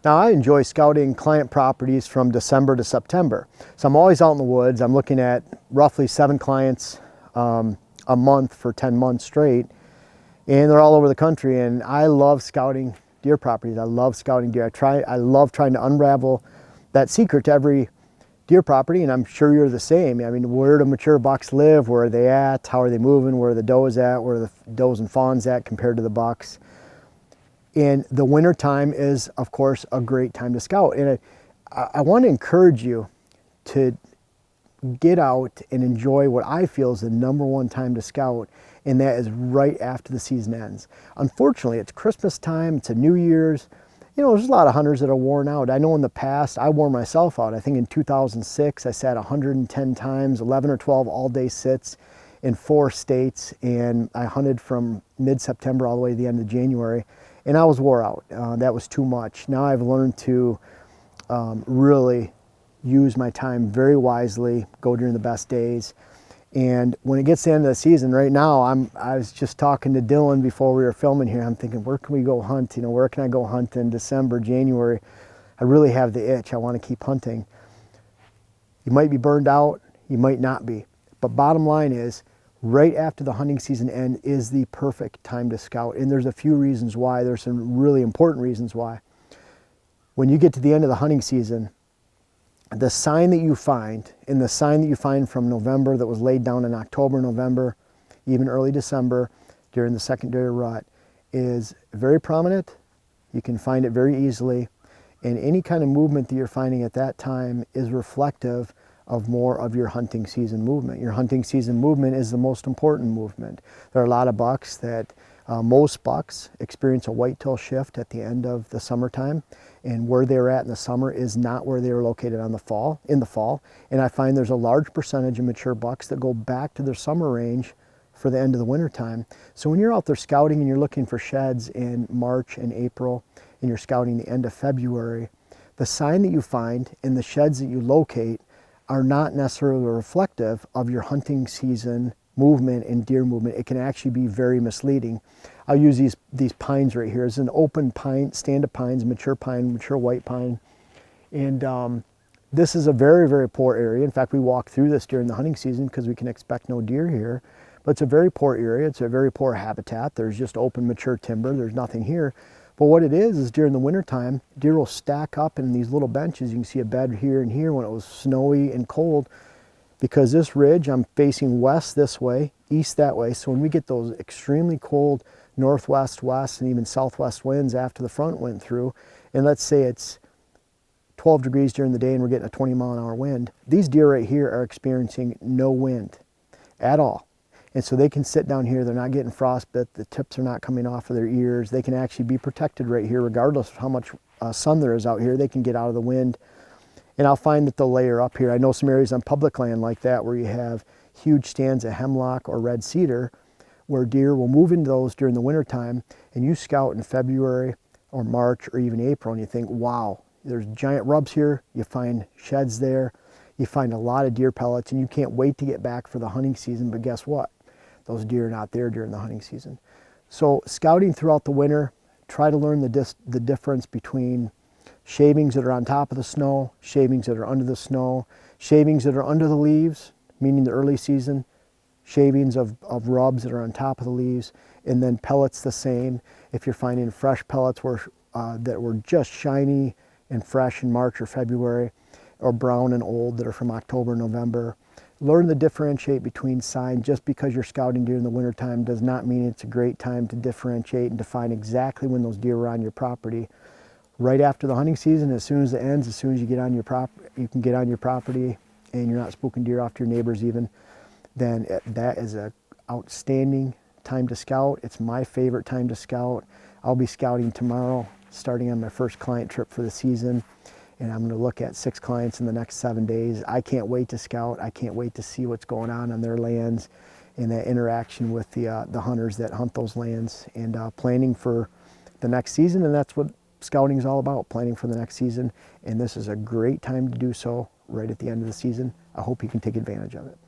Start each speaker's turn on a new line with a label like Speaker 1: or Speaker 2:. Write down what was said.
Speaker 1: Now I enjoy scouting client properties from December to September. So I'm always out in the woods. I'm looking at roughly 7 clients a month for 10 months straight. And they're all over the country, and I love scouting deer properties. I love scouting deer. I love trying to unravel that secret to every deer property, and I'm sure you're the same. I mean, where do mature bucks live? Where are they at? How are they moving? Where are the does at? Where are the does and fawns at compared to the bucks? And the winter time is, of course, a great time to scout. And I want to encourage you to get out and enjoy what I feel is the #1 time to scout, and that is right after the season ends. Unfortunately, it's Christmas time, it's a New Year's. You know, there's a lot of hunters that are worn out. I know in the past, I wore myself out. I think in 2006, I sat 110 times, 11 or 12 all-day sits in 4 states, and I hunted from mid-September all the way to the end of January, and I was wore out. That was too much. Now I've learned to really use my time very wisely, go during the best days. And when it gets to the end of the season, right now, I was just talking to Dylan before we were filming here. I'm thinking, where can we go hunt? You know, where can I go hunt in December, January? I really have the itch. I want to keep hunting. You might be burned out, you might not be. But bottom line is, right after the hunting season ends is the perfect time to scout. And there's a few reasons why. There's some really important reasons why. When you get to the end of the hunting season, the sign that you find, and the sign that you find from November that was laid down in October, November, even early December during the secondary rut, is very prominent. You can find it very easily, and any kind of movement that you're finding at that time is reflective of more of your hunting season movement. Your hunting season movement is the most important movement. There are a lot of bucks that most bucks experience a whitetail shift at the end of the summertime, and where they're at in the summer is not where they were located in the fall. And I find there's a large percentage of mature bucks that go back to their summer range for the end of the winter time. So when you're out there scouting and you're looking for sheds in March and April, and you're scouting the end of February, the sign that you find and the sheds that you locate are not necessarily reflective of your hunting season movement and deer movement. It can actually be very misleading. I'll use these pines right here. It's an open pine, stand of pines, mature white pine. And this is a very, very poor area. In fact, we walk through this during the hunting season because we can expect no deer here. But it's a very poor area. It's a very poor habitat. There's just open, mature timber. There's nothing here. But what it is during the wintertime, deer will stack up in these little benches. You can see a bed here and here when it was snowy and cold, because this ridge, I'm facing west this way, east that way. So when we get those extremely cold northwest, west, and even southwest winds after the front went through, and let's say it's 12 degrees during the day and we're getting a 20-mile-an-hour wind, these deer right here are experiencing no wind at all. And so they can sit down here, they're not getting frostbite, the tips are not coming off of their ears, they can actually be protected right here regardless of how much sun there is out here. They can get out of the wind. And I'll find that they'll layer up here. I know some areas on public land like that where you have huge stands of hemlock or red cedar, where deer will move into those during the wintertime, and you scout in February or March or even April and you think, wow, there's giant rubs here, you find sheds there, you find a lot of deer pellets, and you can't wait to get back for the hunting season. But guess what? Those deer are not there during the hunting season. So scouting throughout the winter, try to learn the difference between shavings that are on top of the snow, shavings that are under the snow, shavings that are under the leaves, meaning the early season, shavings of rubs that are on top of the leaves, and then pellets the same. If you're finding fresh pellets that were just shiny and fresh in March or February, or brown and old that are from October, November, learn to differentiate between signs. Just because you're scouting during the wintertime does not mean it's a great time to differentiate and define exactly when those deer are on your property. Right after the hunting season, as soon as it ends, as soon as you get on your you can get on your property and you're not spooking deer off to your neighbors even, then that is an outstanding time to scout. It's my favorite time to scout. I'll be scouting tomorrow, starting on my first client trip for the season, and I'm going to look at 6 clients in the next 7 days. I can't wait to scout. I can't wait to see what's going on their lands and that interaction with the hunters that hunt those lands, and planning for the next season. And that's what scouting is all about, planning for the next season, and this is a great time to do so right at the end of the season. I hope you can take advantage of it.